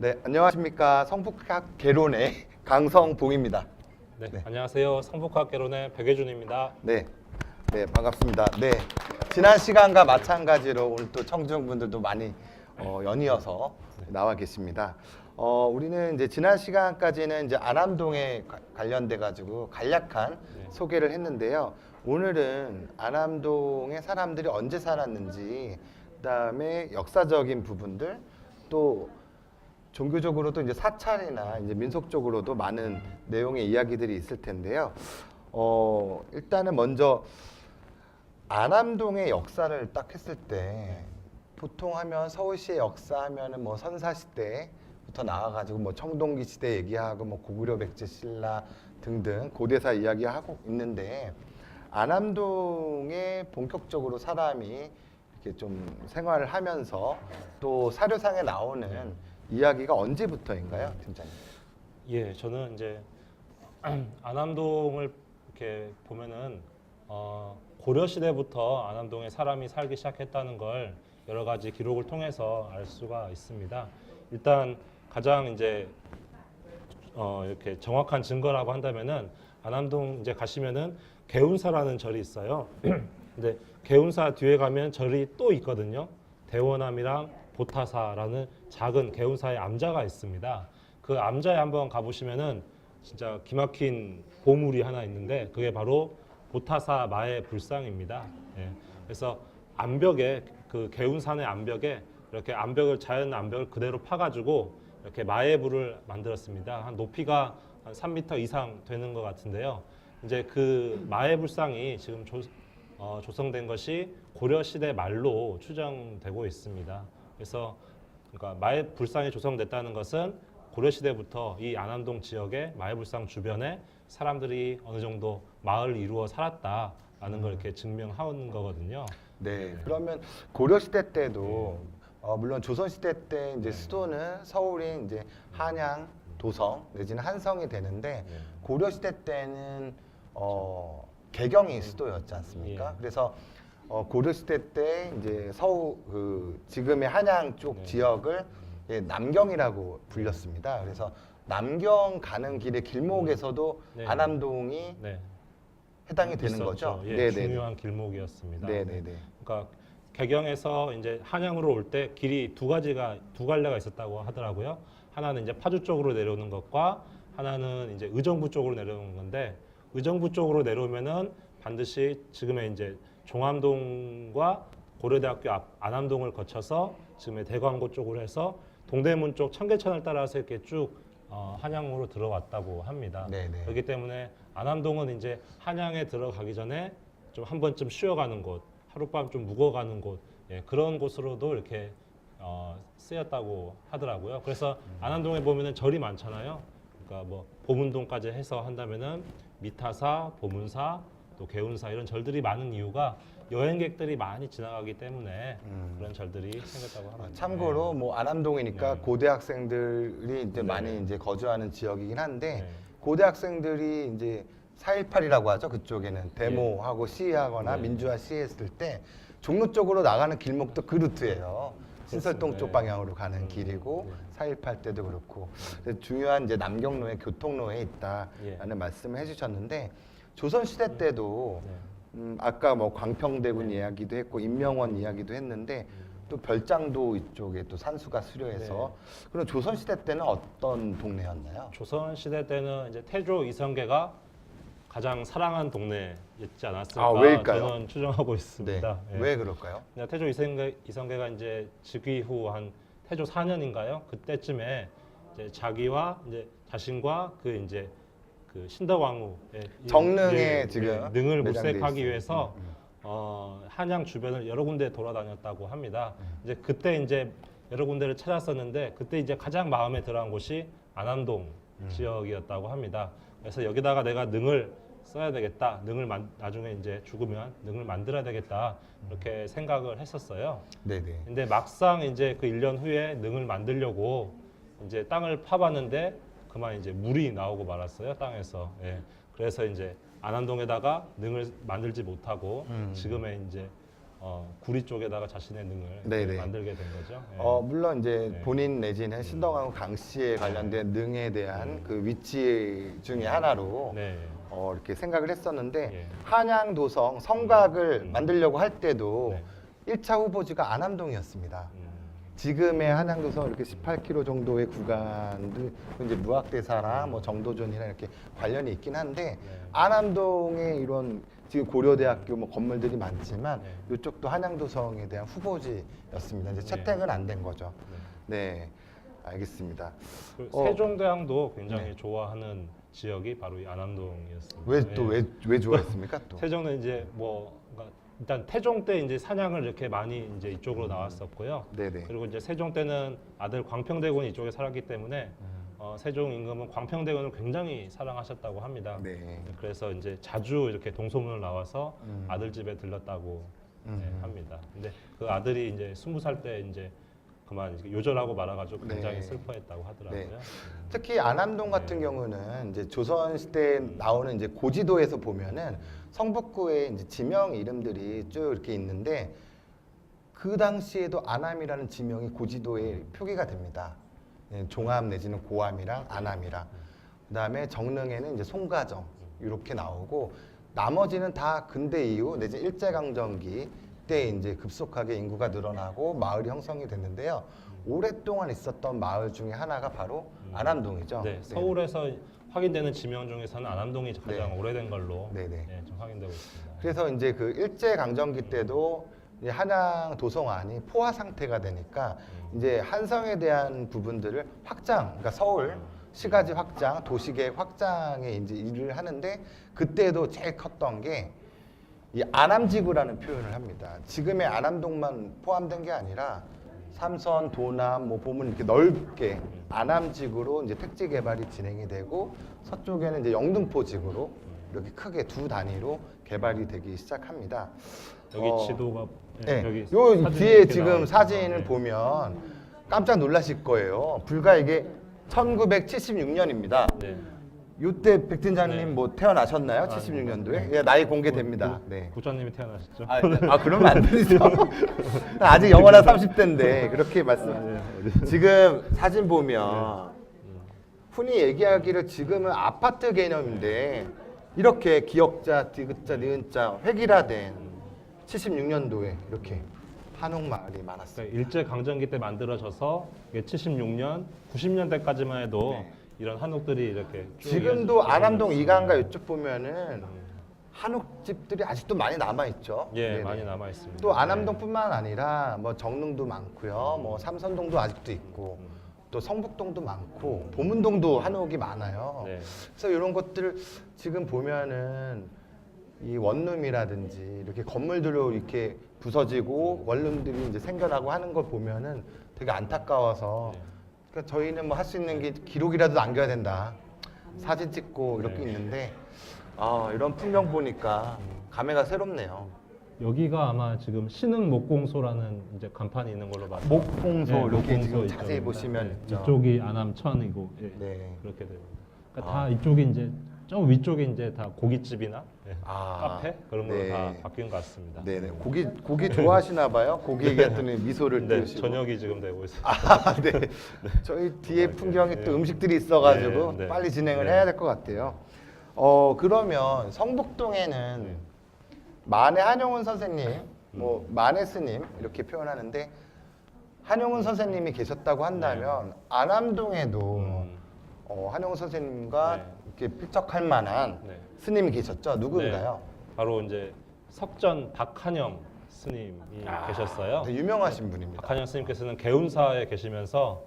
네, 안녕하십니까. 성북학 개론의 강성봉입니다. 네, 네. 안녕하세요. 성북학 개론의 백예준입니다. 네, 네, 반갑습니다. 네, 지난 시간과 마찬가지로 오늘 또 청중분들도 많이 연이어서 나와 계십니다. 우리는 이제 지난 시간까지는 이제 안암동에 관련돼 가지고 간략한 소개를 했는데요. 오늘은 안암동의 사람들이 언제 살았는지, 그다음에 역사적인 부분들, 또 종교적으로도 이제 사찰이나 이제 민속적으로도 많은 내용의 이야기들이 있을 텐데요. 일단은 먼저 안암동의 역사를 딱 했을 때 보통 하면 서울시의 역사 하면은 뭐 선사 시대부터 나와가지고 뭐 청동기 시대 얘기하고 뭐 고구려 백제 신라 등등 고대사 이야기하고 있는데, 안암동에 본격적으로 사람이 이렇게 좀 생활을 하면서 또 사료상에 나오는 이야기가 언제부터인가요, 팀장님? 예, 저는 이제 안암동을 이렇게 보면은 고려 시대부터 안암동에 사람이 살기 시작했다는 걸 여러 가지 기록을 통해서 알 수가 있습니다. 일단 가장 이제 이렇게 정확한 증거라고 한다면은 안암동 이제 가시면은 개운사라는 절이 있어요. 근데 개운사 뒤에 가면 절이 또 있거든요. 대원암이랑 보타사라는 작은 개운사의 암자가 있습니다. 그 암자에 한번 가보시면은 진짜 기막힌 보물이 하나 있는데 그게 바로 보타사 마의 불상입니다. 예. 그래서 암벽에 그 개운산의 암벽에 이렇게 암벽을 자연 암벽을 그대로 파가지고 이렇게 마의 불을 만들었습니다. 한 높이가 한 3m 이상 되는 것 같은데요. 이제 그 마의 불상이 지금 조성된 것이 고려 시대 말로 추정되고 있습니다. 그래서 그러니까 마의 불상이 조성됐다는 것은 고려 시대부터 이 안암동 지역의 마의 불상 주변에 사람들이 어느 정도 마을을 이루어 살았다라는 걸 이렇게 증명하는 거거든요. 네, 그러면 고려 시대 때도 물론 조선 시대 때 이제 수도는 서울이 이제 한양, 도성 내지는 한성이 되는데, 고려 시대 때는 개경이 수도였지 않습니까? 예. 그래서 고려 시대 때 이제 서울 지금의 한양 쪽 지역을 남경이라고 불렸습니다. 그래서 남경 가는 길의 길목에서도 네. 안암동이 네. 해당이 되는 있었죠. 거죠. 예, 네네네. 중요한 길목이었습니다. 네네네. 그러니까 개경에서 이제 한양으로 올 때 길이 두 갈래가 있었다고 하더라고요. 하나는 이제 파주 쪽으로 내려오는 것과 하나는 이제 의정부 쪽으로 내려오는 건데, 의정부 쪽으로 내려오면은 반드시 지금의 이제 종암동과 고려대학교 앞 안암동을 거쳐서 지금의 대광고 쪽으로 해서 동대문 쪽 청계천을 따라서 이렇게 쭉 한양으로 들어왔다고 합니다. 네네. 그렇기 때문에 안암동은 이제 한양에 들어가기 전에 좀 한 번쯤 쉬어가는 곳, 하룻밤 좀 묵어가는 곳, 그런 곳으로도 이렇게 쓰였다고 하더라고요. 그래서 안암동에 보면은 절이 많잖아요. 그러니까 뭐 보문동까지 해서 한다면은 미타사, 보문사, 또 개운사 이런 절들이 많은 이유가 여행객들이 많이 지나가기 때문에 그런 절들이 생겼다고 합니다. 참고로 뭐 안암동이니까 네. 고대학생들이 이제 네. 많이 이제 거주하는 지역이긴 한데, 네. 고대학생들이 이제 4.18이라고 하죠. 그쪽에는 데모하고 시위하거나 네. 민주화 시위했을 때 종로 쪽으로 나가는 길목도 그 루트예요. 신설동 그렇습니다. 쪽 방향으로 가는 길이고, 4.18 때도 그렇고. 그래서 중요한 이제 남경로의 교통로에 있다라는 말씀을 해주셨는데, 조선 시대 때도 아까 뭐 광평대군 이야기도 했고 임명원 이야기도 했는데, 또 별장도 이쪽에 또 산수가 수려해서. 그럼 조선 시대 때는 어떤 동네였나요? 조선 시대 때는 이제 태조 이성계가 가장 사랑한 동네였지 않았을까? 아, 왜일까요? 저는 추정하고 있습니다. 예. 왜 그럴까요? 태조 이성계가 이제 즉위 후 한 태조 4년인가요? 그때쯤에 이제 자기와 이제 자신과 그 이제 그 신덕왕후 정릉에 지금 능을 매장돼 물색하기 있어요. 위해서 한양 주변을 여러 군데 돌아다녔다고 합니다. 이제 그때 이제 여러 군데를 찾았었는데, 그때 이제 가장 마음에 들어한 곳이 안암동 지역이었다고 합니다. 그래서 여기다가 내가 능을 써야 되겠다. 나중에 이제 죽으면 능을 만들어야 되겠다. 이렇게 생각을 했었어요. 네네. 근데 막상 이제 그 1년 후에 능을 만들려고 이제 땅을 파봤는데 그만 이제 물이 나오고 말았어요, 땅에서. 그래서 이제 안암동에다가 능을 만들지 못하고 지금의 이제 구리 쪽에다가 자신의 능을 네네. 만들게 된 거죠. 예. 물론 이제 네. 본인 내지는 신동하고 강 씨에 관련된 능에 대한 그 위치 중에 하나로 네. 이렇게 생각을 했었는데 예. 한양 도성 성곽을 만들려고 할 때도 네. 1차 후보지가 안암동이었습니다. 음, 지금의 한양도성 이렇게 18km 정도의 구간들 이제 무학대사나 뭐 정도전이나 이렇게 관련이 있긴 한데 네. 안암동에 이런 지금 고려대학교 뭐 건물들이 많지만 네. 이쪽도 한양도성에 대한 후보지였습니다. 이제 네. 채택은 안 된 거죠. 네, 알겠습니다. 그 어. 세종대왕도 굉장히 네. 좋아하는 지역이 바로 이 안암동이었습니다. 왜 또 예. 왜 좋아했습니까 또? 세종은 이제 뭐 그러니까 일단 태종 때 이제 사냥을 이렇게 많이 이제 이쪽으로 나왔었고요. 네네. 그리고 이제 세종 때는 아들 광평대군이 이쪽에 살았기 때문에 세종 임금은 광평대군을 굉장히 사랑하셨다고 합니다. 네. 그래서 이제 자주 이렇게 동소문을 나와서 음. 아들 집에 들렀다고 음. 합니다. 근데 그 아들이 이제 20살 때 이제 그만 이제 요절하고 말아가지고 굉장히 네. 슬퍼했다고 하더라고요. 네. 특히 안암동 같은 경우는 이제 조선 시대에 나오는 이제 고지도에서 보면은 성북구에 이제 지명 이름들이 쭉 이렇게 있는데 그 당시에도 안암이라는 지명이 고지도에 표기가 됩니다. 예, 종암 내지는 고암이랑 안암이랑 그다음에 정릉에는 이제 송가정 이렇게 나오고 나머지는 다 근대 이후 내지 일제강점기 때 이제 급속하게 인구가 늘어나고 마을이 형성이 됐는데요. 오랫동안 있었던 마을 중에 하나가 바로 안암동이죠. 네, 서울에서 확인되는 지명 중에서는 안암동이 가장 네. 오래된 걸로 네네. 네, 좀 확인되고 있습니다. 그래서 이제 그 일제 강점기 때도 이제 한양 도성안이 포화 상태가 되니까 이제 한성에 대한 부분들을 확장, 그러니까 서울 시가지 확장, 도시계획 확장에 이제 일을 하는데 그때도 제일 컸던 게 이 안암지구라는 표현을 합니다. 지금의 안암동만 포함된 게 아니라 삼선, 도남, 뭐 보면 이렇게 넓게 안암지구로 이제 택지 개발이 진행이 되고 서쪽에는 이제 영등포지구로 이렇게 크게 두 단위로 개발이 되기 시작합니다. 여기 지도가 네, 여기 요 사진이 뒤에 이렇게 지금 나와 있습니다. 사진을 네. 보면 깜짝 놀라실 거예요. 불과 이게 1976년입니다. 네. 이때 백 팀장님 네. 뭐 태어나셨나요? 76년도에? 예, 나이 공개됩니다. 네. 국장님이 태어나셨죠? 그러면 안 되죠. 아직 영원한 30대인데 그렇게 말씀. 지금 사진 보면 흔히 얘기하기를 지금은 아파트 개념인데 이렇게 기역자, 디귿자, 니은자 획일화된 76년도에 이렇게 한옥마을이 많았어요. 그러니까 일제 강점기 때 만들어져서 이게 76년, 90년대까지만 해도 네. 이런 한옥들이 이렇게 쭉 지금도 이어져 안암동 있어요. 이강가 이쪽 보면은 한옥집들이 아직도 많이 남아 있죠. 예, 많이 남아 있습니다. 또 안암동뿐만 아니라 뭐 정릉도 많고요, 뭐 삼선동도 아직도 있고, 또 성북동도 많고, 보문동도 한옥이 많아요. 네. 그래서 이런 것들을 지금 보면은 이 원룸이라든지 이렇게 건물들로 이렇게 부서지고 원룸들이 이제 생겨나고 하는 걸 보면은 되게 안타까워서. 네. 그러니까 저희는 뭐 할 수 있는 게 기록이라도 남겨야 된다. 사진 찍고 이렇게 네. 있는데 이런 풍경 보니까 감회가 새롭네요. 여기가 아마 지금 신흥 목공소라는 이제 간판이 있는 걸로 봐요. 목공소 이렇게 목공소 지금 이쪽입니다. 자세히 보시면 네, 있죠. 이쪽이 안암천이고 예, 네. 그렇게 됩니다. 그러니까 다 이쪽이 이제 저 위쪽이 이제 다 고깃집이나 예, 카페 그런 걸로 네. 다 바뀐 것 같습니다. 네네. 고기 좋아하시나 봐요. 고기 얘기했더니 미소를 네, 띄우시고. 저녁이 지금 되고 있어요. 네. 저희 뒤에 풍경이 또 음식들이 있어가지고 네, 네. 빨리 진행을 네. 해야 될 것 같아요. 그러면 성북동에는 네. 만해 한용운 선생님, 뭐 만해 스님 이렇게 표현하는데 한용운 선생님이 계셨다고 한다면 안암동에도 한용운 선생님과 네. 이렇게 필적할 만한 네. 스님이 계셨죠. 누구인가요? 바로 이제 석전 박한영 스님이 계셨어요. 되게 유명하신 분입니다. 박한영 스님께서는 개운사에 계시면서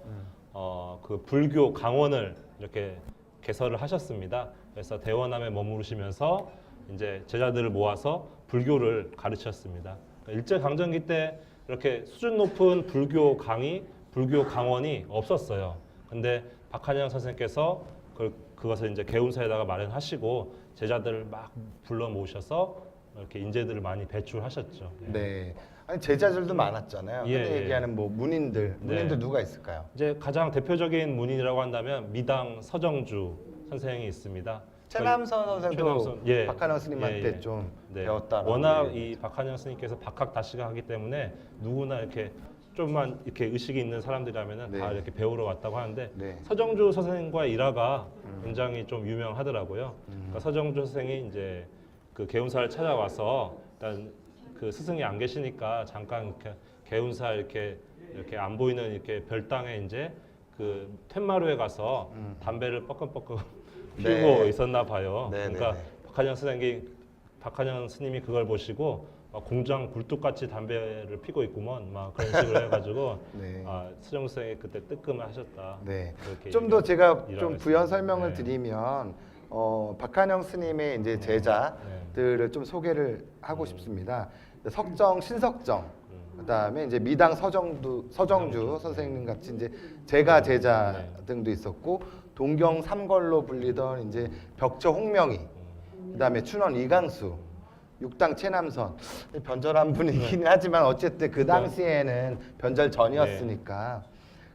그 불교 강원을 이렇게 개설을 하셨습니다. 그래서 대원암에 머무르시면서 이제 제자들을 모아서 불교를 가르쳤습니다. 그러니까 일제 강점기 때 이렇게 수준 높은 불교 강의, 불교 강원이 없었어요. 근데 박한영 선생님께서 그것을 이제 개운사에다가 마련하시고 제자들을 막 불러 모으셔서 이렇게 인재들을 많이 배출하셨죠. 네. 아니 제자들도 많았잖아요. 예, 흔히 예. 얘기하는 뭐 문인들 네. 누가 있을까요? 이제 가장 대표적인 문인이라고 한다면 미당 서정주 선생이 있습니다. 최남선 선생도 최남선, 예. 박한영 스님한테 예, 예. 좀 네. 배웠다라고. 워낙 얘기해요. 이 박한영 스님께서 박학다식을 하기 때문에 누구나 이렇게 좀만 이렇게 의식이 있는 사람들이라면은 네. 다 이렇게 배우러 왔다고 하는데 네. 서정주 선생님과의 일화가 굉장히 좀 유명하더라고요. 그러니까 서정주 선생이 이제 그 개운사를 찾아와서 일단 그 스승이 안 계시니까 잠깐 이렇게 개운사 이렇게 안 보이는 이렇게 별당에 이제 그 텐마루에 가서 담배를 뻐끔뻐끔 피우고 네. 있었나 봐요. 네, 그러니까 네, 네. 박한영 스님이 그걸 보시고 공장 굴뚝같이 담배를 피고 있구먼 막 그런 식으로 해가지고 네. 수정 선생이 그때 뜨끔을 하셨다. 네. 그렇게 좀 더 제가 일화가 좀 부연 있습니다. 설명을 네. 드리면 박한영 스님의 이제 제자들을 좀 소개를 하고 싶습니다. 석정, 신석정, 그다음에 이제 미당 서정주 선생님 같이 이제 제가 제자 등도 있었고 동경 삼걸로 불리던 이제 벽처 홍명희, 그다음에 춘원 이강수, 육당 최남선 변절한 분이긴 하지만 어쨌든 그 당시에는 변절 전이었으니까.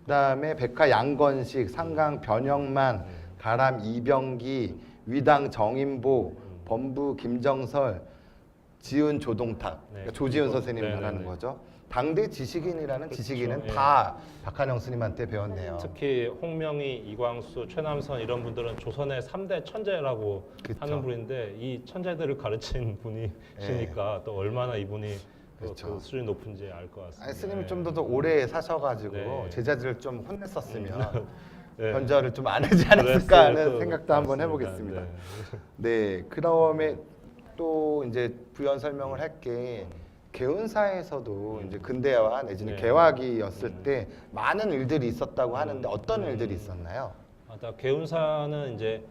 그다음에 백화 양건식, 상강 변영만, 가람 이병기, 위당 정인보, 범부 김정설, 지은 조동탁, 그러니까 조지은 선생님 네, 말하는 네, 네. 거죠. 당대 지식인이라는 그렇죠. 지식인은 예. 다 박한영 스님한테 배웠네요. 특히 홍명희, 이광수, 최남선 이런 분들은 조선의 3대 천재라고 그쵸. 하는 분인데 이 천재들을 가르친 분이시니까 또 얼마나 이분이 또 그쵸. 그 수준이 높은지 알 것 같습니다. 아니, 스님이 네. 좀 더 오래 사셔가지고 네. 제자들을 좀 혼냈었으면 네. 변절을 좀 안 하지 않았을까 하는 그랬을 생각도 것 한번 같습니다. 해보겠습니다. 네. 네, 그다음에 또 이제 부연 설명을 할게 개운사에서도 이제 근대화 내지는 네. 개화기였을 때 많은 일들이 있었다고 하는데 어떤 일들이 있었나요? 개운사는 이제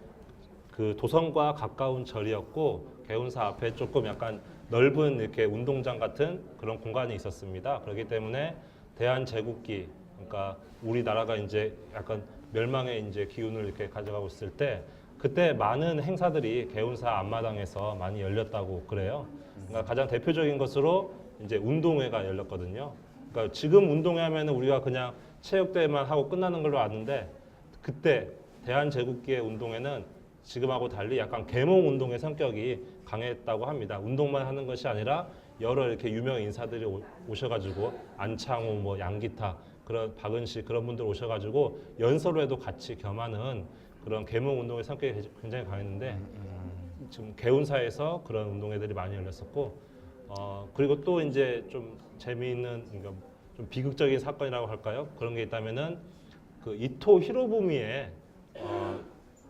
그 도성과 가까운 절이었고 개운사 앞에 조금 약간 넓은 이렇게 운동장 같은 그런 공간이 있었습니다. 그렇기 때문에 대한 제국기, 그러니까 우리나라가 이제 약간 멸망의 이제 기운을 이렇게 가져가고 있을 때 그때 많은 행사들이 개운사 앞마당에서 많이 열렸다고 그래요. 그러니까 가장 대표적인 것으로 이제 운동회가 열렸거든요. 그러니까 지금 운동회 하면은 우리가 그냥 체육대회만 하고 끝나는 걸로 아는데 그때 대한제국기의 운동회는 지금하고 달리 약간 계몽 운동의 성격이 강했다고 합니다. 운동만 하는 것이 아니라 여러 이렇게 유명 인사들이 오셔가지고 안창호, 뭐 양기타, 그런 박은식 그런 분들 오셔가지고 연설회도 같이 겸하는 그런 계몽 운동의 성격이 굉장히 강했는데 지금 개운사에서 그런 운동회들이 많이 열렸었고 그리고 또 이제 좀 재미있는 그러니까 좀 비극적인 사건이라고 할까요? 그런 게 있다면은 그 이토 히로부미의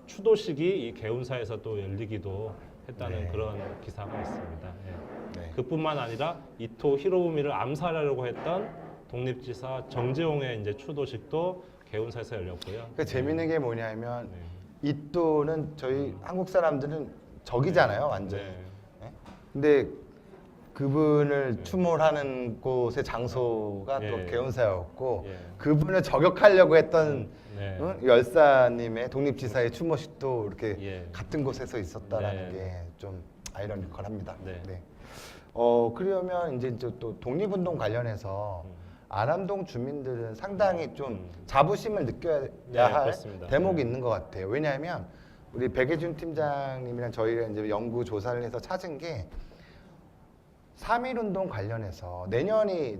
추도식이 이 개운사에서 또 열리기도 했다는 네. 그런 기사가 있습니다. 예. 네. 그뿐만 아니라 이토 히로부미를 암살하려고 했던 독립지사 정재홍의 이제 추도식도 개운사에서 열렸고요. 그러니까 재밌는 게 뭐냐면 네. 이또는 저희 한국 사람들은 적이잖아요, 완전. 네. 네? 근데 그분을 추모하는 곳의 장소가 예. 또 개운사였고 예. 그분을 저격하려고 했던 네. 열사님의 독립지사의 추모식도 이렇게 예. 같은 곳에서 있었다라는 네. 게 좀 아이러니컬합니다. 네. 네. 그러면 이제 또 독립운동 관련해서 안암동 주민들은 상당히 좀 자부심을 느껴야 네, 할 그렇습니다. 대목이 네. 있는 것 같아요. 왜냐하면 우리 백예준 팀장님이랑 저희가 이제 연구 조사를 해서 찾은 게 3.1운동 관련해서 내년이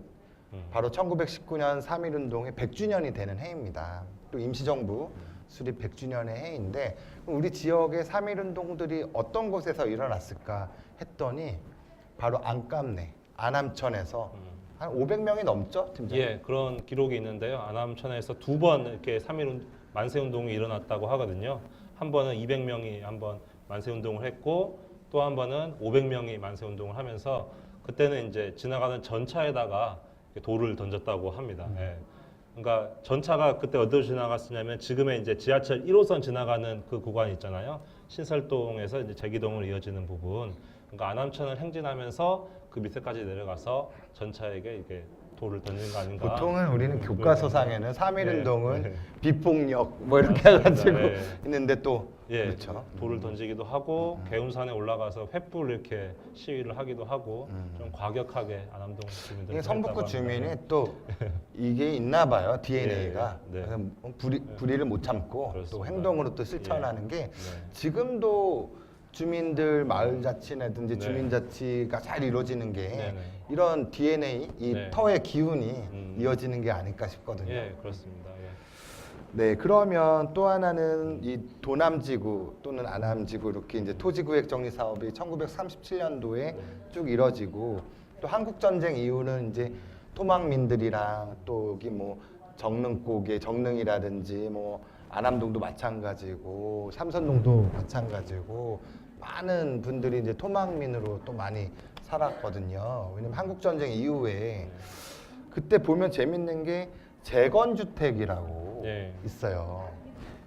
바로 1919년 3.1운동의 100주년이 되는 해입니다. 또 임시정부 수립 100주년의 해인데 우리 지역의 3.1운동들이 어떤 곳에서 일어났을까 했더니 바로 안감내, 안암천에서 한 500명이 넘죠, 팀장님? 예, 그런 기록이 있는데요. 안암천에서 두 번 이렇게 3.1 만세운동이 일어났다고 하거든요. 한 번은 200명이 한번 만세운동을 했고 또 한 번은 500명이 만세운동을 하면서 그때는 이제 지나가는 전차에다가 돌을 던졌다고 합니다. 예. 그러니까 전차가 그때 어디로 지나갔었냐면 지금의 이제 지하철 1호선 지나가는 그 구간 있잖아요. 신설동에서 이제 제기동으로 이어지는 부분. 그러니까 안암천을 행진하면서 그 밑에까지 내려가서 전차에게 이게 돌을 던지는 거 아닌가. 보통은 우리는 교과서상에는 3.1운동은 네. 비폭력 뭐 이렇게 해가지고 네. 있는데 또 예, 그렇죠. 돌을 던지기도 하고 개운산에 올라가서 횃불 이렇게 시위를 하기도 하고 좀 과격하게 안암동 주민들 이게 성북구 주민이 또 이게 있나 봐요, DNA가. 예, 네. 불의를 못 참고 또 그렇습니다. 행동으로 또 실천하는 게 네. 지금도 주민들 마을자치라든지 네. 주민자치가 잘 이루어지는 게 네, 네. 이런 DNA, 이 네. 터의 기운이 이어지는 게 아닐까 싶거든요. 예, 그렇습니다. 예. 네, 그러면 또 하나는 이 도남지구 또는 안암지구 이렇게 이제 토지구획 정리 사업이 1937년도에 쭉 이뤄지고 또 한국전쟁 이후는 이제 토막민들이랑 또 여기 뭐 정릉고개 정릉이라든지 뭐 안암동도 마찬가지고 삼선동도 마찬가지고 많은 분들이 이제 토막민으로 또 많이 살았거든요. 왜냐면 한국전쟁 이후에 그때 보면 재밌는 게 재건주택이라고 예. 있어요.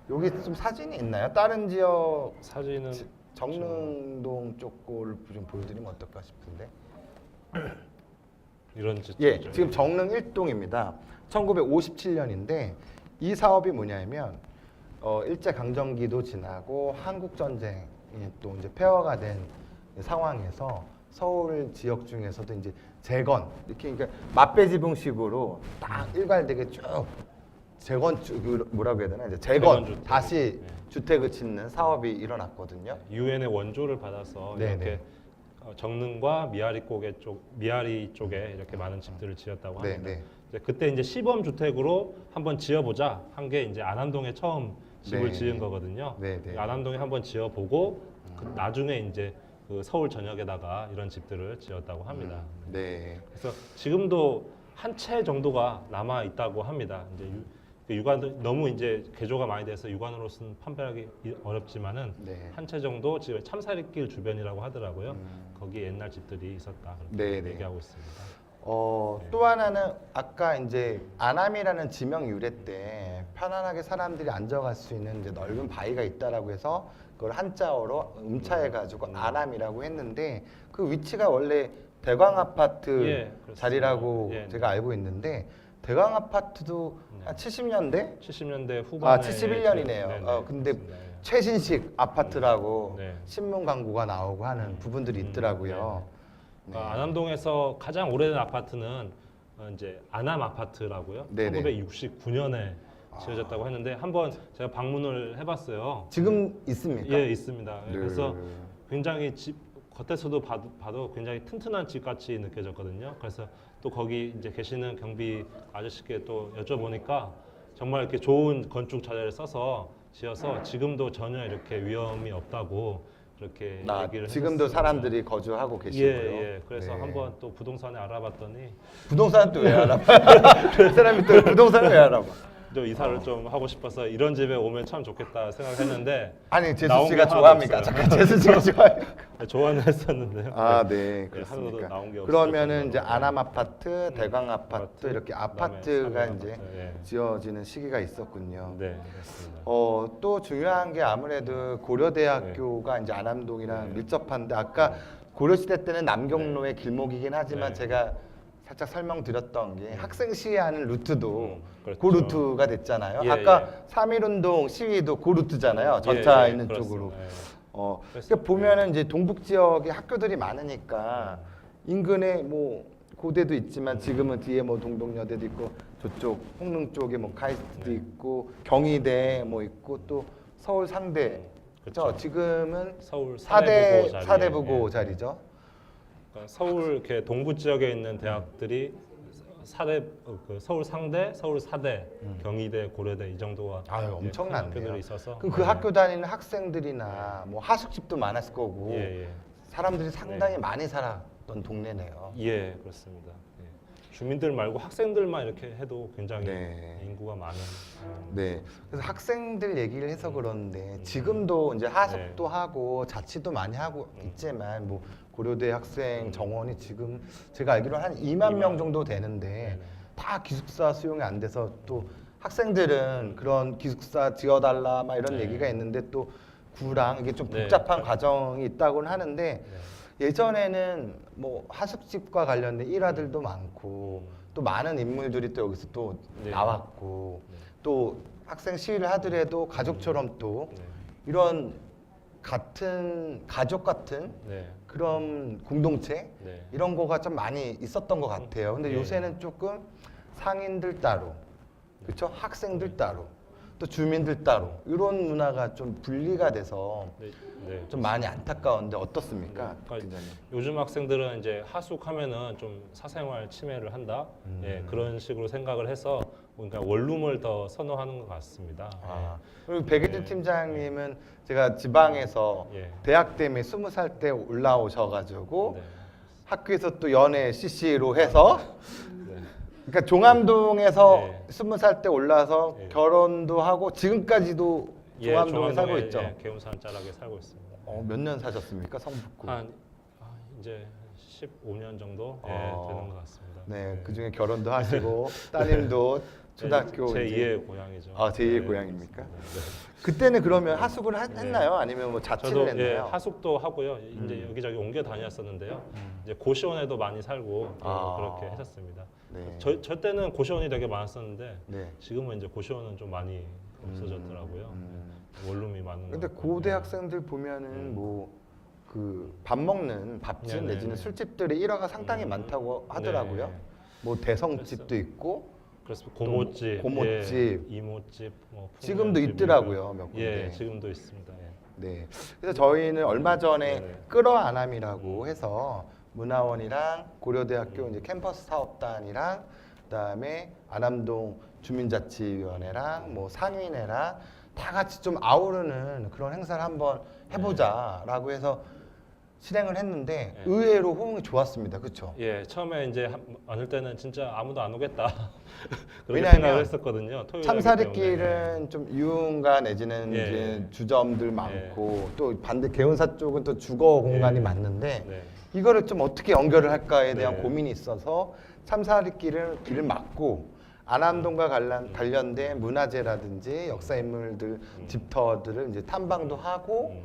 여기 좀 사진이 있나요? 다른 지역 사진은 정릉동 쪽 걸 좀 보여드리면 어떨까 싶은데. 이런 짓. 예, 지금 정릉 1동입니다. 1957년인데 이 사업이 뭐냐면 일제 강점기도 지나고 한국 전쟁이 또 이제 폐허가 된 상황에서 서울 지역 중에서도 이제 재건 이렇게 그러니까 맛배지붕식으로 딱 일괄되게 쭉 뭐라고 해야 되나 이제 재건 재건주택. 다시 네. 주택을 짓는 사업이 일어났거든요. 유엔의 원조를 받아서 네, 이렇게 네. 정릉과 미아리 쪽에 이렇게 많은 집들을 지었다고 네, 합니다. 네. 이제 그때 이제 시범 주택으로 한번 지어보자 한 게 이제 안암동에 처음 집을 네. 지은 거거든요. 네, 네. 안암동에 한번 지어보고 그 나중에 이제 그 서울 전역에다가 이런 집들을 지었다고 합니다. 네. 그래서 지금도 한 채 정도가 남아 있다고 합니다. 이제 육안 너무 이제 개조가 많이 돼서 육안으로서는 판별하기 어렵지만은 네. 한 채 정도 지금 참사리길 주변이라고 하더라고요. 거기 옛날 집들이 있었다 그렇게 네, 네. 얘기하고 있습니다. 또 하나는 아까 이제 안암이라는 지명 유래 때 편안하게 사람들이 앉아갈 수 있는 이제 넓은 바위가 있다라고 해서 그걸 한자어로 음차해가지고 안암이라고 했는데 그 위치가 원래 대광 아파트 예, 그렇습니다. 자리라고 예, 제가 알고 있는데 대광 아파트도 네. 한 70년대? 70년대 후반에 71년이네요. 근데 최신식 아파트라고 네. 신문 광고가 나오고 하는 부분들이 있더라고요. 네. 안암동에서 가장 오래된 아파트는 이제 안암 아파트라고요. 네네. 1969년에 지어졌다고 했는데 한번 제가 방문을 해봤어요. 지금 있습니까? 예, 있습니다. 네. 그래서 굉장히 집 겉에서도 봐도 굉장히 튼튼한 집 같이 느껴졌거든요. 그래서 또 거기 이제 계시는 경비 아저씨께 또 여쭤보니까 정말 이렇게 좋은 건축 자재를 써서 지어서 지금도 전혀 이렇게 위험이 없다고 그렇게 얘기를 지금도 하셨습니다. 사람들이 거주하고 계시고요. 예. 그래서 네. 한번 또 부동산에 알아봤더니 부동산 또 왜 알아봐? 그 사람이 또 부동산을 왜 알아봐? 또 이사를 좀 하고 싶어서 이런 집에 오면 참 좋겠다 생각했는데 아니 제수 나온 씨가 게 하나도 좋아합니까? 없어요. 잠깐 제수 씨가 좋아해요. 좋아는 했었는데요. 아, 네, 네, 그렇습니까? 하나도 나온 게 없을 그러면은 이제 정도로. 안암 아파트, 대광 아파트 아파트, 이렇게 그다음에 아파트가 삼양 이제 아파트, 예. 지어지는 시기가 있었군요. 네, 그렇습니다. 또 중요한 게 아무래도 고려대학교가 이제 안암동이랑 네. 밀접한데 아까 고려시대 때는 남경로의 길목이긴 하지만 네. 제가 살짝 설명드렸던 게 학생 시위하는 루트도 그렇죠. 그 루트가 됐잖아요. 예, 아까 예. 3.1운동 시위도 그 루트잖아요. 전차 예, 있는 그렇습니다. 쪽으로. 예. 그러니까 그렇습니다. 보면은 이제 동북 지역에 학교들이 많으니까 인근에 뭐 고대도 있지만 지금은 뒤에 뭐 동덕여대도 있고 저쪽 홍릉 쪽에 뭐 카이스트도 네. 있고 경희대 뭐 있고 또 서울 상대 그렇죠. 그렇죠. 지금은 서울 사대 자리에, 사대부고 예. 자리죠. 그러니까 서울 이렇게 동부 지역에 있는 대학들이 서울 상대, 서울 사대, 경희대, 고려대 이 정도가 아유, 예, 엄청나네요. 큰 학교들이 있어서 그럼 그 네. 학교 다니는 학생들이나 뭐 하숙집도 많았을 거고 예. 사람들이 상당히 많이 살았던 동네네요. 예, 그렇습니다. 예. 주민들 말고 학생들만 이렇게 해도 굉장히 네. 인구가 많은. 네. 그래서 학생들 얘기를 해서 그러는데 지금도 이제 하숙도 네. 하고 자취도 많이 하고 있지만 뭐 고려대 학생 정원이 지금 제가 알기로는 한 2만 명 정도 되는데 네네. 다 기숙사 수용이 안 돼서 또 학생들은 그런 기숙사 지어달라 막 이런 네. 얘기가 있는데 또 구랑 이게 좀 네. 복잡한 과정이 있다고는 하는데 네. 예전에는 뭐 하숙집과 관련된 일화들도 많고 또 많은 인물들이 또 여기서 또 네. 나왔고 네. 또 학생 시위를 하더라도 가족처럼 또 네. 이런 같은 가족 같은 네. 그런 공동체 네. 이런 거가 좀 많이 있었던 것 같아요. 근데 네. 요새는 조금 상인들 따로, 그렇죠? 학생들 따로, 또 주민들 따로 이런 문화가 좀 분리가 돼서 네. 네. 좀 많이 안타까운데 어떻습니까, 네. 그러니까 기자님? 요즘 학생들은 이제 하숙하면은 좀 사생활 침해를 한다. 예, 그런 식으로 생각을 해서 그러니까 원룸을 더 선호하는 것 같습니다. 아, 그리고 백예진 네. 팀장님은 제가 지방에서 예. 대학 때문에 20살 때 올라오셔가지고 네. 학교에서 또 연애 CC로 해서 네. 그러니까 종암동에서 네. 20살 때 올라서 예. 결혼도 하고 지금까지도 종암동에 살고 있죠. 예, 개운산 자락에 살고 있습니다. 몇 년 사셨습니까, 성북구? 이제 15년 정도 어. 되는 것 같습니다. 네, 그 중에 결혼도 하시고 따님도 초등학교 제 이제- 2의 고향이죠. 아, 제2의 네. 고향입니까? 네. 그때는 그러면 하숙을 네. 했나요? 아니면 뭐 자취를 저도 했나요? 하숙도 하고요. 이제 여기저기 옮겨 다녔었는데요. 이제 고시원에도 많이 살고 아. 그렇게 했었습니다. 네. 저 때는 고시원이 되게 많았었는데 네. 지금은 이제 고시원은 좀 많이 없어졌더라고요. 원룸이 많은 근데 것 같고. 고대 학생들 보면은 뭐 그 밥 먹는 밥집 네네네. 내지는 술집들이 일화가 상당히 많다고 하더라고요. 네. 뭐 대성집도 있고 그래서 고모집, 고모집. 예, 이모집, 뭐 지금도 풍년집, 있더라고요, 몇 군데. 예, 지금도 있습니다. 예. 네. 그래서 저희는 얼마 전에 네네. 끌어안암이라고 해서 문화원이랑 고려대학교 이제 캠퍼스 사업단이랑 그다음에 안암동 주민자치위원회랑 뭐 상인회랑 다 같이 좀 아우르는 그런 행사를 한번 해보자라고 해서 실행을 했는데 네. 의외로 호응이 좋았습니다. 그렇죠? 예, 처음에 이제 왔을 때는 진짜 아무도 안 오겠다 그렇게 왜냐하면 생각을 했었거든요. 토요일 참사리길은 좀 유흥가 내지는 예. 이제 주점들 많고 또 반대 개운사 쪽은 또 주거 공간이 예. 많은데 네. 이거를 좀 어떻게 연결을 할까에 대한 네. 고민이 있어서 길을 막고 안암동과 관련된 문화재라든지 역사 인물들 집터들을 이제 탐방도 하고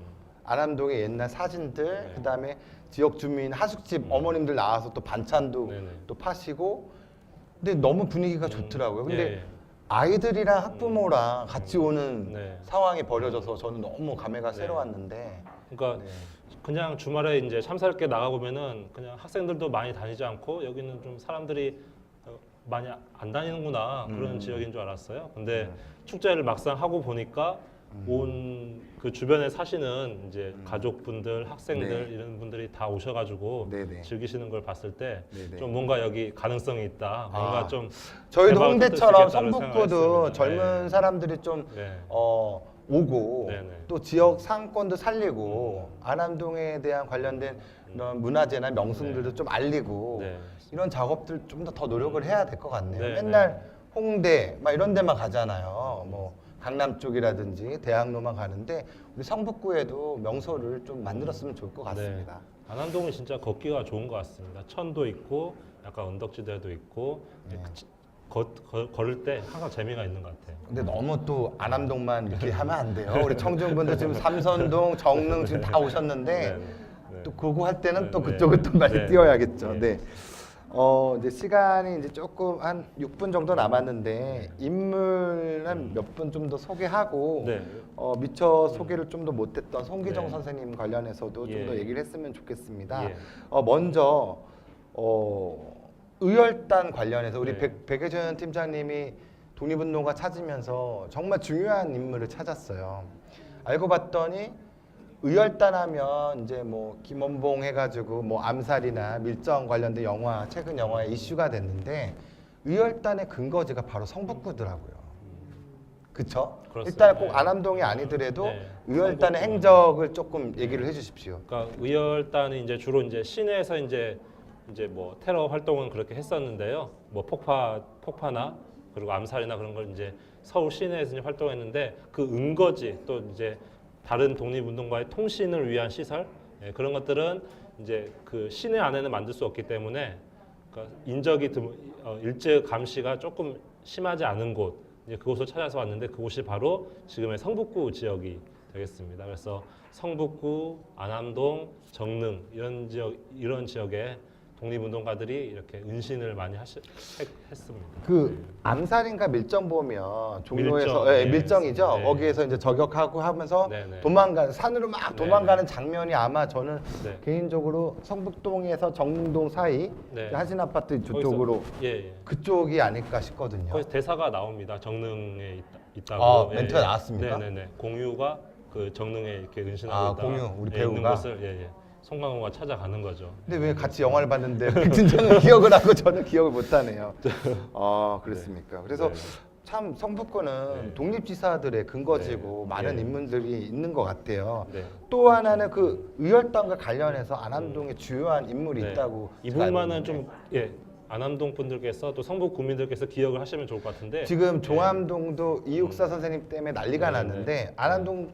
안암동의 옛날 사진들 네. 그다음에 지역 주민 하숙집 어머님들 나와서 또 반찬도 네네. 또 파시고 근데 너무 분위기가 좋더라고요. 근데 예. 아이들이랑 학부모랑 같이 오는 네. 상황이 벌어져서 저는 너무 감회가 새로웠는데 그러니까 네. 그냥 주말에 이제 참사롭게 나가 보면은 그냥 학생들도 많이 다니지 않고 여기는 좀 사람들이 많이 안 다니는구나 그런 지역인 줄 알았어요. 근데 축제를 막상 하고 보니까 온 그 주변에 사시는 이제 가족분들, 학생들 네. 이런 분들이 다 오셔가지고 네네. 즐기시는 걸 봤을 때 네네. 좀 뭔가 여기 가능성이 있다. 뭔가 아, 좀 저희도 대박을 홍대처럼 터뜨릴 수 있겠다는 성북구도 생각을 젊은 했습니다. 사람들이 좀 네. 오고 네네. 또 지역 상권도 살리고 안암동에 대한 관련된 이런 문화재나 명승들도 좀 알리고 네. 이런 작업들 좀 더 노력을 해야 될 것 같네요. 네, 맨날 홍대 막 이런 데만 가잖아요. 뭐 강남 쪽이라든지 대학로만 가는데 우리 성북구에도 명소를 좀 만들었으면 좋을 것 같습니다. 네. 안암동은 진짜 걷기가 좋은 것 같습니다. 천도 있고 약간 언덕지대도 있고 네. 걸을 때 항상 재미가 있는 것 같아요. 근데 너무 또 안암동만 이렇게 하면 안 돼요. 우리 청중분들 지금 삼선동, 정릉 지금 다 오셨는데 네. 또 그거 할 때는 또 네. 그쪽은 또 많이 네. 뛰어야겠죠. 네. 네. 이제 시간이 이제 조금 한 6분 정도 남았는데 인물 한 몇 분 좀 더 소개하고 네. 미처 소개를 좀 더 못했던 송기정 네. 선생님 관련해서도 좀 예. 더 얘기를 했으면 좋겠습니다. 예. 먼저 의열단 관련해서 우리 네. 백혜준 팀장님이 독립운동가 찾으면서 정말 중요한 인물을 찾았어요. 알고 봤더니 의열단 하면 이제 뭐 김원봉 해가지고 뭐 암살이나 밀정 관련된 영화 최근 영화에 이슈가 됐는데 의열단의 근거지가 바로 성북구더라고요. 그쵸? 그렇습니다. 일단 꼭 네. 안암동이 아니더라도 네. 의열단의 성북구. 행적을 조금 얘기를 해주십시오. 그러니까 의열단이 이제 주로 이제 시내에서 이제 뭐 테러 활동은 그렇게 했었는데요. 뭐 폭파나 그리고 암살이나 그런 걸 이제 서울 시내에서 이제 활동했는데 그 근거지 또 이제 다른 독립운동가의 통신을 위한 시설 그런 것들은 이제 그 시내 안에는 만들 수 없기 때문에 그러니까 인적이 일제 감시가 조금 심하지 않은 곳 이제 그곳을 찾아서 왔는데 그곳이 바로 지금의 성북구 지역이 되겠습니다. 그래서 성북구, 안암동, 정릉 이런 지역에 독립운동가들이 이렇게 은신을 많이 했습니다. 그 암살인가 밀정 보면 종로에서 밀정, 네, 밀정이죠. 네. 거기에서 이제 저격하고 하면서 네, 네. 도망가는 산으로 막 네, 도망가는 장면이 아마 저는 네. 개인적으로 성북동에서 정릉동 사이 네. 하신 아파트 저쪽으로 거기서, 예. 그쪽이 아닐까 싶거든요. 거기서 대사가 나옵니다. 정릉에 있다고. 아, 멘트가 나왔습니까? 네네네. 공유가 그 정릉에 이렇게 은신하고 아, 있다. 공유, 우리 있는 배우가? 것을 송강호가 찾아가는 거죠. 근데 왜 같이 영화를 봤는데 진정은 기억을 하고 저는 기억을 못하네요. 그렇습니까? 그래서 네. 참 성북구는 네. 독립지사들의 근거지고 네. 많은 네. 인물들이 있는 것 같아요. 네. 또 하나는 그 의열당과 관련해서 안암동에 주요한 인물이 네. 있다고 이분만은 제가 알고 좀 안암동 분들께서 또 성북 구민들께서 기억을 하시면 좋을 것 같은데 지금 종암동도 이육사 선생님 때문에 난리가 네, 났는데 네. 안암동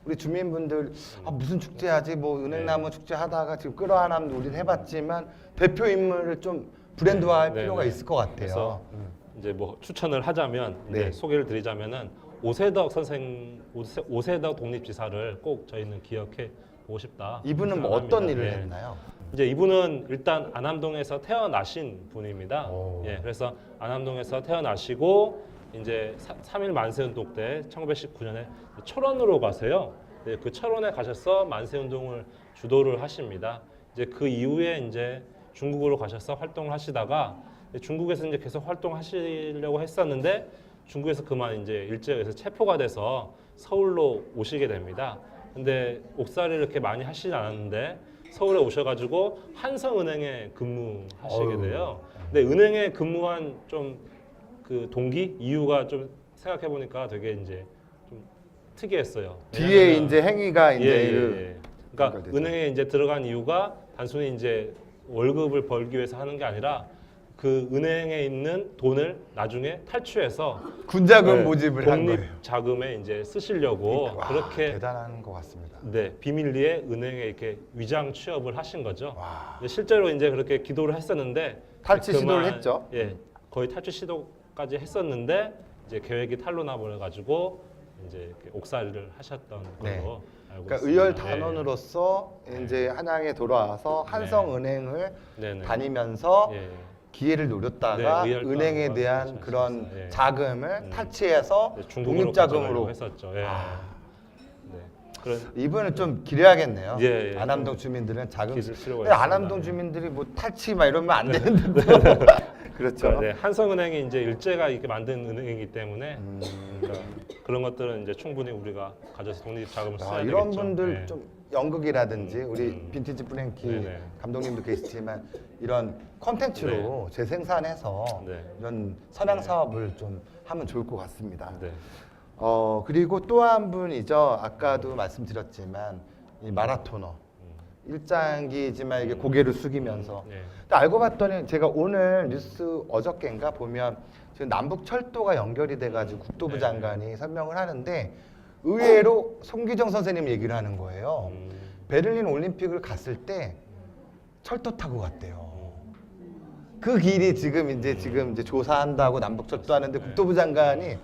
우리 주민분들 무슨 축제하지 뭐 은행나무 축제 하다가 지금 끌어안암도 우리는 해봤지만 대표 인물을 좀 브랜드화할 네, 필요가 네. 있을 것 같아요. 그래서 이제 뭐 추천을 하자면 네. 이제 소개를 드리자면은 오세덕 독립지사를 꼭 저희는 기억해 보고 싶다. 이분은 뭐 생각합니다. 어떤 일을 예. 했나요? 이제 이분은 일단 안암동에서 태어나신 분입니다. 오. 예, 그래서 안암동에서 태어나시고 이제 3.1 만세운동 때 1919년에 철원으로 가세요. 네, 그 철원에 가셔서 만세운동을 주도를 하십니다. 이제 그 이후에 이제 중국으로 가셔서 활동을 하시다가 중국에서 이제 계속 활동하시려고 했었는데 중국에서 그만 이제 일제에서 체포가 돼서 서울로 오시게 됩니다. 근데 옥살이를 이렇게 많이 하시지 않았는데 서울에 오셔가지고 한성은행에 근무하시게 돼요. 근데 은행에 근무한 좀 그 동기 이유가 좀 생각해 보니까 되게 이제 좀 특이했어요. 뒤에 왜냐면은 이제 행위가 이제 그러니까 연결되죠. 은행에 이제 들어간 이유가 단순히 이제 월급을 벌기 위해서 하는 게 아니라 그 은행에 있는 돈을 나중에 탈취해서 군자금 모집을 한 독립 거예요. 자금에 이제 쓰시려고 와, 그렇게 대단한 것 같습니다. 비밀리에 은행에 이렇게 위장 취업을 하신 거죠. 와. 근데 실제로 이제 그렇게 기도를 했었는데 탈취 시도를 했죠. 거의 탈취 시도까지 했었는데 이제 계획이 탄로 나버려 가지고 이제 이렇게 옥살이를 하셨던 걸로 네. 알고 그러니까 있습니다. 의열 예. 단원으로서 이제 한양에 돌아와서 한성은행을 네네. 다니면서 예. 기회를 노렸다가 네, 의열 은행에 단원과 대한 그렇죠. 그런 예. 자금을 탈취해서 네, 중국으로 독립자금으로 가져가려고 했었죠. 예. 네. 그런 이분은 좀 기려야겠네요. 예, 예. 안암동 주민들은 자금. 기를 필요가 근데 있습니다. 안암동 주민들이 뭐 탈취 막 이러면 안 되는데. 그렇죠. 그러니까, 네, 한성은행이 이제 일제가 이렇게 만든 은행이기 때문에 음. 그러니까 그런 것들은 이제 충분히 우리가 가져서 독립 자금을 써야 이런 되겠죠. 분들 네. 좀 연극이라든지 우리 빈티지 프랭키 네네. 감독님도 계시지만 이런 컨텐츠로 재생산해서 네. 이런 선양 사업을 좀 하면 좋을 것 같습니다. 네. 그리고 또 한 분이죠. 아까도 말씀드렸지만 이 마라토너. 일장기지만 이게 고개를 숙이면서 네. 근데 알고 봤더니 제가 오늘 뉴스 어저께인가 보면 지금 남북 철도가 연결이 돼가지고 국토부 네. 장관이 설명을 하는데 의외로 송기정 선생님 얘기를 하는 거예요. 베를린 올림픽을 갔을 때 철도 타고 갔대요. 그 길이 지금 이제 조사한다고 남북 철도 하는데 국토부 장관이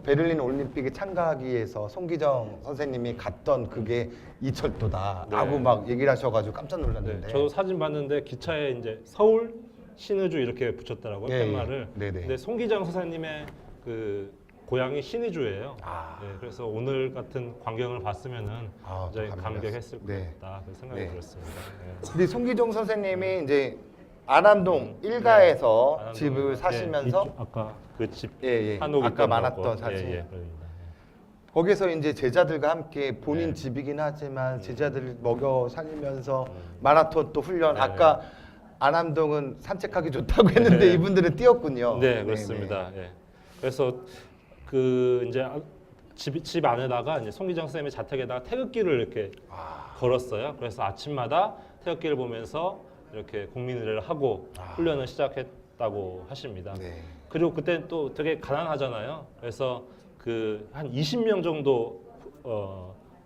베를린 올림픽에 참가하기 위해서 송기정 선생님이 갔던 그게 이 철도다라고 네. 막 얘기를 하셔가지고 깜짝 네. 놀랐는데. 저도 사진 봤는데 기차에 이제 서울 신의주 이렇게 붙였더라고요. 예, 팻말을. 예. 네네. 근데 송기정 선생님의 그 고향이 신의주예요. 아. 네, 그래서 오늘 같은 광경을 봤으면은 굉장히 또 감격했을 것 네. 같다 그 생각이 네. 들었습니다. 네. 근데 송기정 선생님이 이제 안암동 일가에서 안암동에서, 집을 사시면서 아까 그 집 예. 한옥 아까 있던 많았던 거고. 사진. 예, 그럽니다. 거기서 이제 제자들과 함께 본인 네. 집이긴 하지만 제자들을 먹여 살리면서 마라톤 또 훈련. 네. 아까 안암동은 산책하기 좋다고 했는데 네. 이분들은 뛰었군요. 네, 그렇습니다. 예. 그래서 그 이제 집 안에다가 이제 송기정 선생님의 자택에다가 태극기를 이렇게 걸었어요. 그래서 아침마다 태극기를 보면서 이렇게 국민의례를 하고 훈련을 시작했다고 하십니다. 네. 그리고 그때 또 되게 가난하잖아요. 그래서 그 한 20명 정도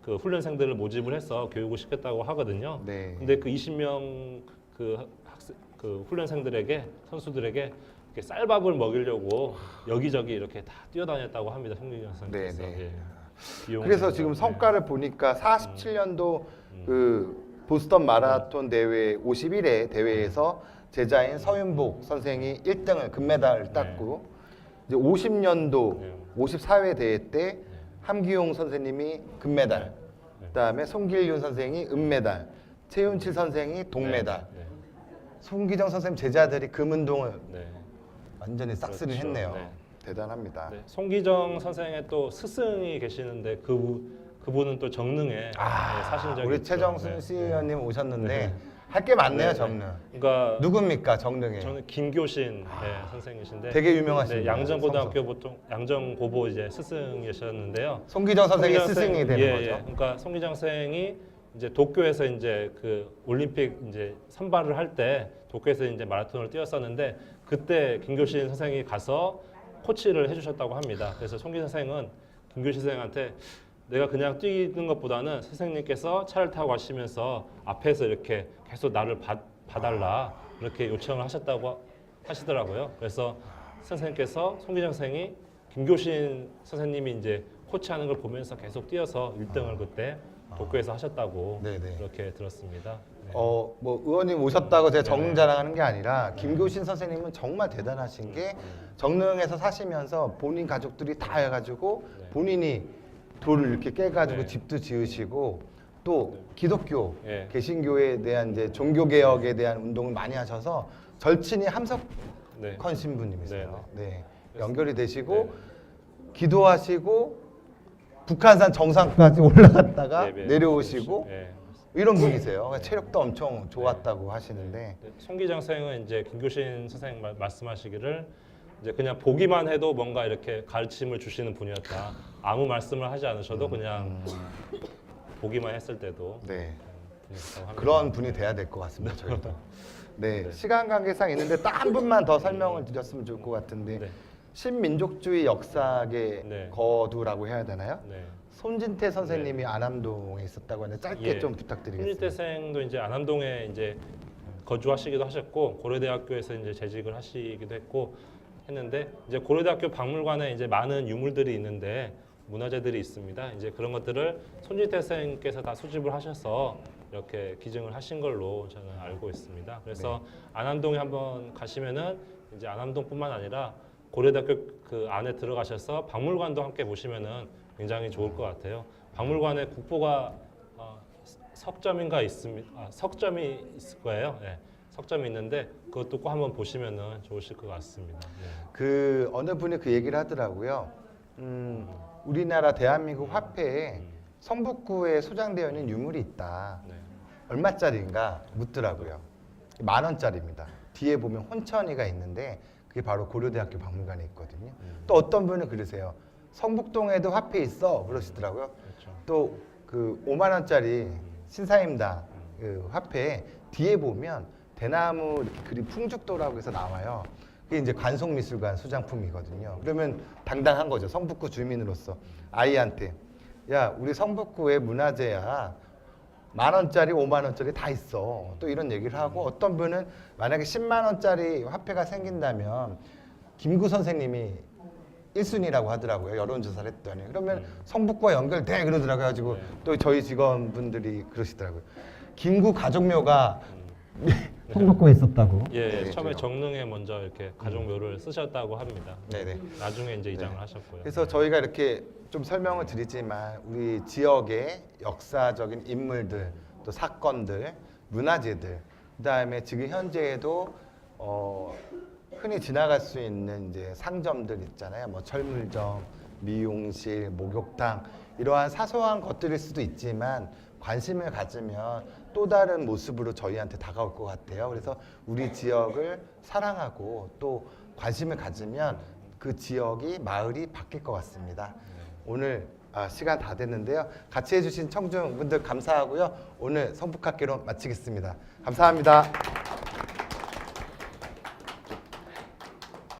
그 훈련생들을 모집을 해서 교육을 시켰다고 하거든요. 네. 근데 그 20명 그 훈련생들에게 선수들에게 이렇게 쌀밥을 먹이려고 여기저기 이렇게 다 뛰어다녔다고 합니다. 송기정 선생님께서. 네, 네. 예. 비용을 그래서 내서. 지금 성과를 보니까 47년도 그 보스턴 마라톤 대회 51회 대회에서 제자인 서윤복 선생이 1등을 금메달을 땄고 이제 50년도 네. 54회 대회 때 함기용 선생님이 금메달, 네. 그다음에 송길윤 선생이 은메달, 최윤칠 선생이 동메달, 네. 송기정 선생님 제자들이 금은동을 네. 완전히 싹쓸이 그렇죠. 했네요. 네. 대단합니다. 네. 송기정 선생의 또 스승이 계시는데 그분은 또 정릉에 네, 사신 적이 우리 있죠. 최정순 네. 시의원님 오셨는데 네. 할 게 많네요, 네. 정릉. 그러니까 누굽니까, 정릉에? 저는 김교신 선생이신데 되게 유명하신 네, 양정고등학교 보통 양정고보 이제 스승이셨는데요. 송기정 선생의 송기정 스승이 선생- 되는 예, 거죠. 예. 그러니까 송기정 선생이 이제 도쿄에서 이제 그 올림픽 이제 선발을 할 때 도쿄에서 이제 마라톤을 뛰었었는데 그때 김교신 선생이 가서 코치를 해주셨다고 합니다. 그래서 송기정 선생은 김교신 선생한테 내가 그냥 뛰는 것보다는 선생님께서 차를 타고 가시면서 앞에서 이렇게 계속 나를 봐달라 이렇게 요청을 하셨다고 하시더라고요. 그래서 선생님께서 송기정 선생이 김교신 선생님이 이제 코치하는 걸 보면서 계속 뛰어서 1등을 그때 도쿄에서 하셨다고 네네. 그렇게 들었습니다. 네. 뭐 의원님 오셨다고 제가 정릉 네. 자랑하는 게 아니라 김교신 선생님은 정말 대단하신 게 정릉에서 사시면서 본인 가족들이 다 해가지고 네. 본인이 돌을 이렇게 깨가지고 네. 집도 지으시고 또 기독교, 네. 개신교에 대한 이제 종교 개혁에 대한 운동을 많이 하셔서 절친이 함석헌 네. 신부님이세요. 네. 그래서- 연결이 되시고 네. 기도하시고 북한산 정상까지 올라갔다가 네, 네. 내려오시고 네. 이런 분이세요. 체력도 엄청 좋았다고 하시는데 네, 송기정 선생은 이제 김교신 선생 말씀하시기를 이제 그냥 보기만 해도 뭔가 이렇게 가르침을 주시는 분이었다. 아무 말씀을 하지 않으셔도 그냥 보기만 했을 때도 네. 분이었다고 합니다. 그런 분이 돼야 될 것 같습니다. 저희도. 네, 시간 관계상 있는데 딱 한 분만 더 설명을 드렸으면 좋을 것 같은데 네. 신민족주의 역사계 네. 거두라고 해야 되나요? 네. 손진태 선생님이 안암동에 있었다고 하는데 짧게 예. 좀 부탁드리겠습니다. 손진태생도 이제 안암동에 이제 거주하시기도 하셨고 고려대학교에서 이제 재직을 하시기도 했는데 이제 고려대학교 박물관에 이제 많은 유물들이 있는데 문화재들이 있습니다. 이제 그런 것들을 손진태생께서 다 수집을 하셔서 이렇게 기증을 하신 걸로 저는 알고 있습니다. 그래서 안암동에 한번 가시면은 이제 안암동뿐만 아니라 고려대학교 그 안에 들어가셔서 박물관도 함께 보시면은 굉장히 좋을 것 같아요. 박물관에 국보가 석점인가 있습니다. 석점이 있을 거예요. 네. 석점이 있는데 그것도 꼭 한번 보시면은 좋으실 것 같습니다. 네. 그 어느 분이 그 얘기를 하더라고요. 우리나라 대한민국 화폐에 성북구에 소장되어 있는 유물이 있다. 네. 얼마짜리인가 묻더라고요. 10,000원짜리입니다. 뒤에 보면 혼천이가 있는데 그게 바로 고려대학교 박물관에 있거든요. 또 어떤 분은 그러세요. 성북동에도 화폐 있어 그러시더라고요. 그렇죠. 또 그 5만 원짜리 신사임당 그 화폐 뒤에 보면 대나무 이렇게 그림 풍죽도라고 해서 나와요. 그게 이제 관속미술관 수장품이거든요. 그러면 당당한 거죠. 성북구 주민으로서 아이한테 야 우리 성북구의 문화재야 10,000원짜리 5만 원짜리 다 있어. 또 이런 얘기를 하고 어떤 분은 만약에 10만 원짜리 화폐가 생긴다면 김구 선생님이 1순위라고 하더라고요. 여론조사를 했더니. 그러면 성북구와 연결돼 그러더라고요. 가지고 또 저희 직원분들이 그러시더라고요. 김구 가족묘가 성북구에 있었다고. 예, 네, 처음에 저희가. 정릉에 먼저 이렇게 가족묘를 쓰셨다고 합니다. 네네. 나중에 이제 이장을 하셨고요. 그래서 저희가 이렇게 좀 설명을 드리지만 우리 지역의 역사적인 인물들, 또 사건들, 문화재들, 그다음에 지금 현재에도 흔히 지나갈 수 있는 이제 상점들 있잖아요. 뭐 철물점, 미용실, 목욕탕 이러한 사소한 것들일 수도 있지만 관심을 가지면 또 다른 모습으로 저희한테 다가올 것 같아요. 그래서 우리 지역을 사랑하고 또 관심을 가지면 그 지역이 마을이 바뀔 것 같습니다. 오늘 시간 다 됐는데요. 같이 해주신 청중분들 감사하고요. 오늘 성북학개론 마치겠습니다. 감사합니다.